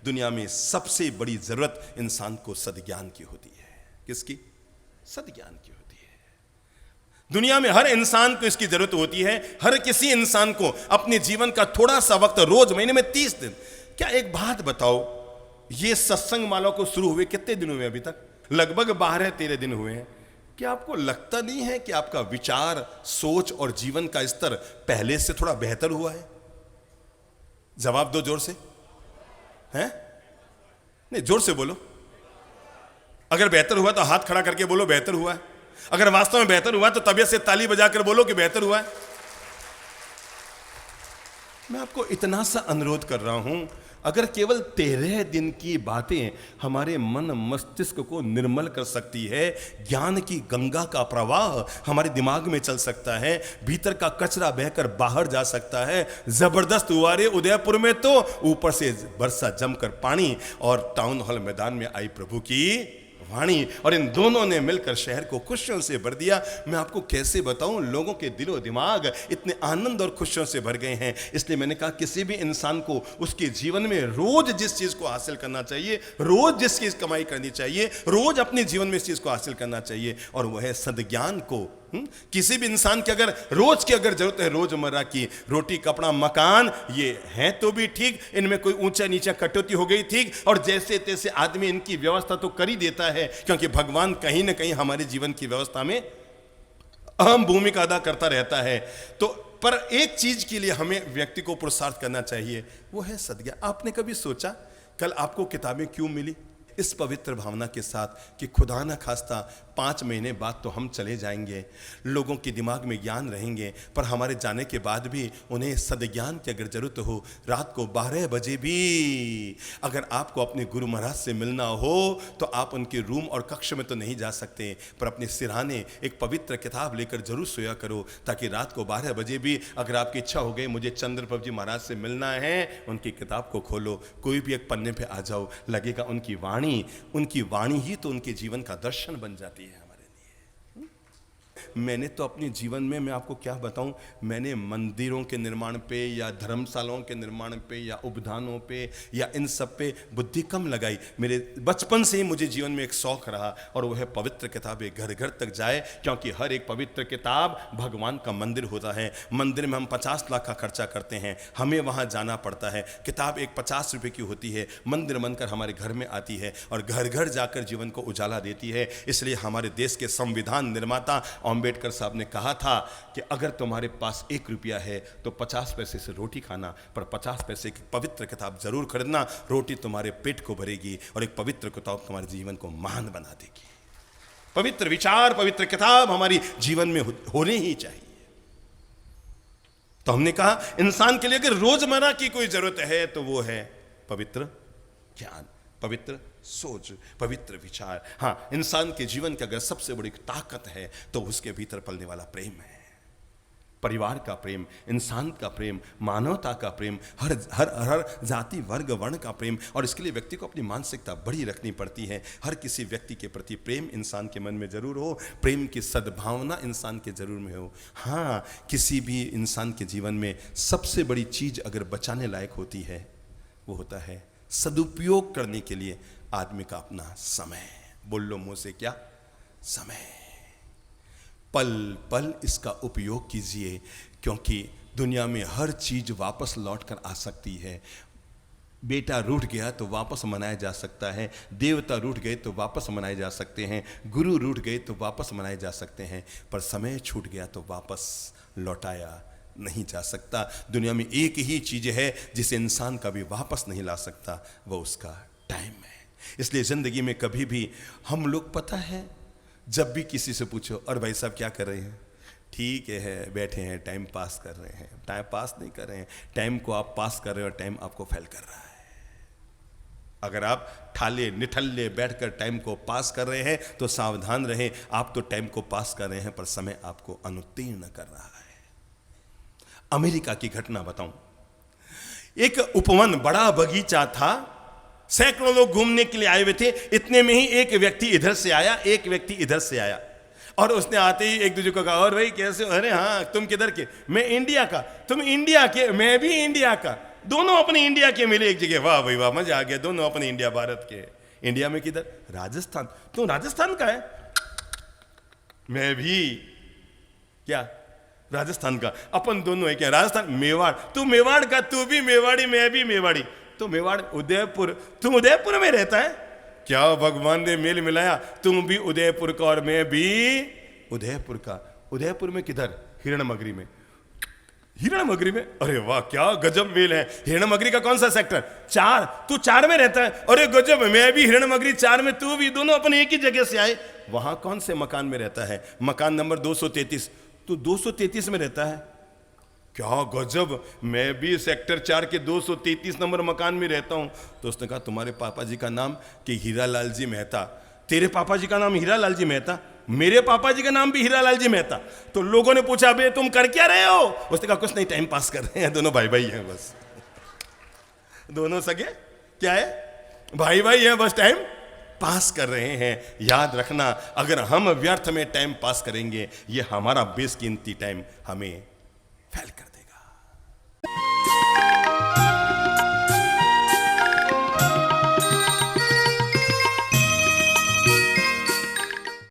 दुनिया में सबसे बड़ी जरूरत इंसान को सद्ज्ञान की होती है। किसकी? सद्ज्ञान की होती है। दुनिया में हर इंसान को इसकी जरूरत होती है। हर किसी इंसान को अपने जीवन का थोड़ा सा वक्त, रोज, महीने में 30 दिन। क्या एक बात बताओ, ये सत्संग माला को शुरू हुए कितने दिन हुए अभी तक? लगभग 12-13 दिन हुए हैं। क्या आपको लगता नहीं है कि आपका विचार, सोच और जीवन का स्तर पहले से थोड़ा बेहतर हुआ है? जवाब दो जोर से। हैं? नहीं, जोर से बोलो। अगर बेहतर हुआ तो हाथ खड़ा करके बोलो बेहतर हुआ है। अगर वास्तव में बेहतर हुआ तो तबीयत से ताली बजाकर बोलो कि बेहतर हुआ है। मैं आपको इतना सा अनुरोध कर रहा हूं, अगर केवल 13 दिन की बातें हमारे मन मस्तिष्क को निर्मल कर सकती है, ज्ञान की गंगा का प्रवाह हमारे दिमाग में चल सकता है, भीतर का कचरा बहकर बाहर जा सकता है। जबरदस्त हुआ रे उदयपुर में तो, ऊपर से बरसा जमकर पानी और टाउन हॉल मैदान में आई प्रभु की वाणी, और इन दोनों ने मिलकर शहर को खुशियों से भर दिया। मैं आपको कैसे बताऊं, लोगों के दिलो दिमाग इतने आनंद और खुशियों से भर गए हैं। इसलिए मैंने कहा किसी भी इंसान को उसके जीवन में रोज जिस चीज को हासिल करना चाहिए, रोज जिस चीज कमाई करनी चाहिए, रोज अपने जीवन में इस चीज को हासिल करना चाहिए, और वह है सद्ज्ञान को। किसी भी इंसान की अगर रोज की अगर जरूरत है, रोजमर्रा की रोटी, कपड़ा, मकान, ये है तो भी ठीक, इनमें कोई ऊंचा नीचा कटौती हो गई ठीक, और जैसे तैसे आदमी इनकी व्यवस्था तो कर ही देता है, क्योंकि भगवान कहीं ना कहीं हमारे जीवन की व्यवस्था में अहम भूमिका अदा करता रहता है। तो पर एक चीज के लिए हमें व्यक्ति को पुरुषार्थ करना चाहिए, वो है सद्ज्ञान। आपने कभी सोचा कल आपको किताबें क्यों मिली? इस पवित्र भावना के साथ कि खुदा न खास्ता 5 महीने बाद तो हम चले जाएंगे, लोगों के दिमाग में ज्ञान रहेंगे, पर हमारे जाने के बाद भी उन्हें सद्ज्ञान की अगर जरूरत हो, रात को 12 बजे भी अगर आपको अपने गुरु महाराज से मिलना हो तो आप उनके रूम और कक्ष में तो नहीं जा सकते, पर अपने सिरहाने एक पवित्र किताब लेकर जरूर सोया करो, ताकि रात को 12 बजे भी अगर आपकी इच्छा हो गई मुझे चंद्रप्रभु जी महाराज से मिलना है, उनकी किताब को खोलो, कोई भी एक पन्ने पे आ जाओ, लगेगा उनकी वाणी ही तो उनके जीवन का दर्शन बन जाती है हमारे लिए। मैंने तो अपने जीवन में, मैं आपको क्या बताऊं, मैंने मंदिरों के निर्माण पे या धर्मशालाओं के निर्माण पे या उपधानों पे या इन सब पे बुद्धि कम लगाई। मेरे बचपन से ही मुझे जीवन में एक शौक रहा, और वह है पवित्र किताबें घर घर तक जाए, क्योंकि हर एक पवित्र किताब भगवान का मंदिर होता है। मंदिर में हम 50 लाख का खर्चा करते हैं, हमें वहां जाना पड़ता है। किताब एक 50 रुपए की होती है, मंदिर बनकर हमारे घर में आती है और घर घर जाकर जीवन को उजाला देती है। इसलिए हमारे देश के संविधान निर्माता अंबेडकर साहब ने कहा था कि अगर तुम्हारे पास 1 रुपया है तो 50 पैसे से रोटी खाना, पर 50 पैसे की पवित्र किताब जरूर खरीदना। रोटी तुम्हारे पेट को भरेगी और एक पवित्र किताब तुम्हारे जीवन को महान बना देगी। पवित्र विचार, पवित्र किताब हमारी जीवन में होनी ही चाहिए। तो हमने कहा इंसान के लिए अगर रोजमर्रा की कोई जरूरत है तो वो है पवित्र ज्ञान, पवित्र सोच, पवित्र विचार। हाँ, इंसान के जीवन की अगर सबसे बड़ी ताकत है तो उसके भीतर पलने वाला प्रेम है। परिवार का प्रेम, इंसान का प्रेम, मानवता का प्रेम, हर जाति वर्ग वर्ण का प्रेम। और इसके लिए व्यक्ति को अपनी मानसिकता बड़ी रखनी पड़ती है। हर किसी व्यक्ति के प्रति प्रेम इंसान के मन में जरूर हो, प्रेम की सद्भावना इंसान के जरूर में हो। हाँ, किसी भी इंसान के जीवन में सबसे बड़ी चीज अगर बचाने लायक होती है वो होता है सदुपयोग करने के लिए आदमी का अपना समय। बोल लो मुंह से, क्या? समय। पल पल इसका उपयोग कीजिए, क्योंकि दुनिया में हर चीज वापस लौट कर आ सकती है। बेटा रूठ गया तो वापस मनाया जा सकता है, देवता रूठ गए तो वापस मनाए जा सकते हैं, गुरु रूठ गए तो वापस मनाए जा सकते हैं, पर समय छूट गया तो वापस लौटाया नहीं जा सकता। दुनिया में एक ही चीज है जिसे इंसान कभी वापस नहीं ला सकता, वो उसका टाइम है। इसलिए जिंदगी में कभी भी हम लोग, पता है, जब भी किसी से पूछो और भाई साहब क्या कर रहे हैं, ठीक है बैठे हैं, टाइम पास कर रहे हैं। टाइम पास नहीं कर रहे हैं, टाइम को आप पास कर रहे हो और टाइम आपको फेल कर रहा है। अगर आप ठाले निठल्ले बैठकर टाइम को पास कर रहे हैं तो सावधान रहें, आप तो टाइम को पास कर रहे हैं पर समय आपको अनुत्तीर्ण कर रहा है। अमेरिका की घटना बताऊं। एक उपवन, बड़ा बगीचा था, सैकड़ों लोग घूमने के लिए आए हुए थे। इतने में ही एक व्यक्ति इधर से आया, एक व्यक्ति इधर से आया, और उसने आते ही एक दूसरे को कहा, और भाई कैसे हो? अरे हाँ, तुम किधर के? मैं इंडिया का। तुम इंडिया के? मैं भी इंडिया का। दोनों अपने इंडिया के मिले एक जगह, वाह भाई वाह, मजा आ गया, दोनों अपने इंडिया भारत के। इंडिया में किधर? राजस्थान। तू राजस्थान का है? मैं भी क्या राजस्थान का। अपन दोनों है क्या? राजस्थान, मेवाड़। तू मेवाड़ का, तू भी मेवाड़ी, मैं भी मेवाड़ी। तो मेवाड़ उदयपुर, तुम उदयपुर में रहता है क्या? भगवान ने मेल मिलाया, तुम भी उदयपुर का और मैं भी उदयपुर का। उदयपुर में किधर? हिरणमगरी में। हिरणमगरी में? अरे वाह, क्या गजब मेल है। हिरणमगरी का कौन सा सेक्टर? 4। तू 4 में रहता है? अरे गजब, मैं भी हिरणमगरी 4 में, तू भी, दोनों अपन एक ही जगह से आए। वहां कौन से मकान में रहता है? मकान नंबर 233। तू 233 में रहता है? क्या गजब, मैं भी सेक्टर 4 के 233 नंबर मकान में रहता हूं। तो उसने कहा तुम्हारे पापा जी का नाम कि हीरालाल जी मेहता? तेरे पापा जी का नाम हीरालाल जी मेहता? मेरे पापा जी का नाम भी हीरालाल जी मेहता। तो लोगों ने पूछा बे तुम कर क्या रहे हो? उसने कहा कुछ नहीं, टाइम पास कर रहे हैं, दोनों भाई भाई हैं बस। दोनों सगे क्या है? भाई भाई हैं, बस टाइम पास कर रहे हैं। याद रखना, अगर हम व्यर्थ में टाइम पास करेंगे, ये हमारा बेशकीमती टाइम हमें फेल कर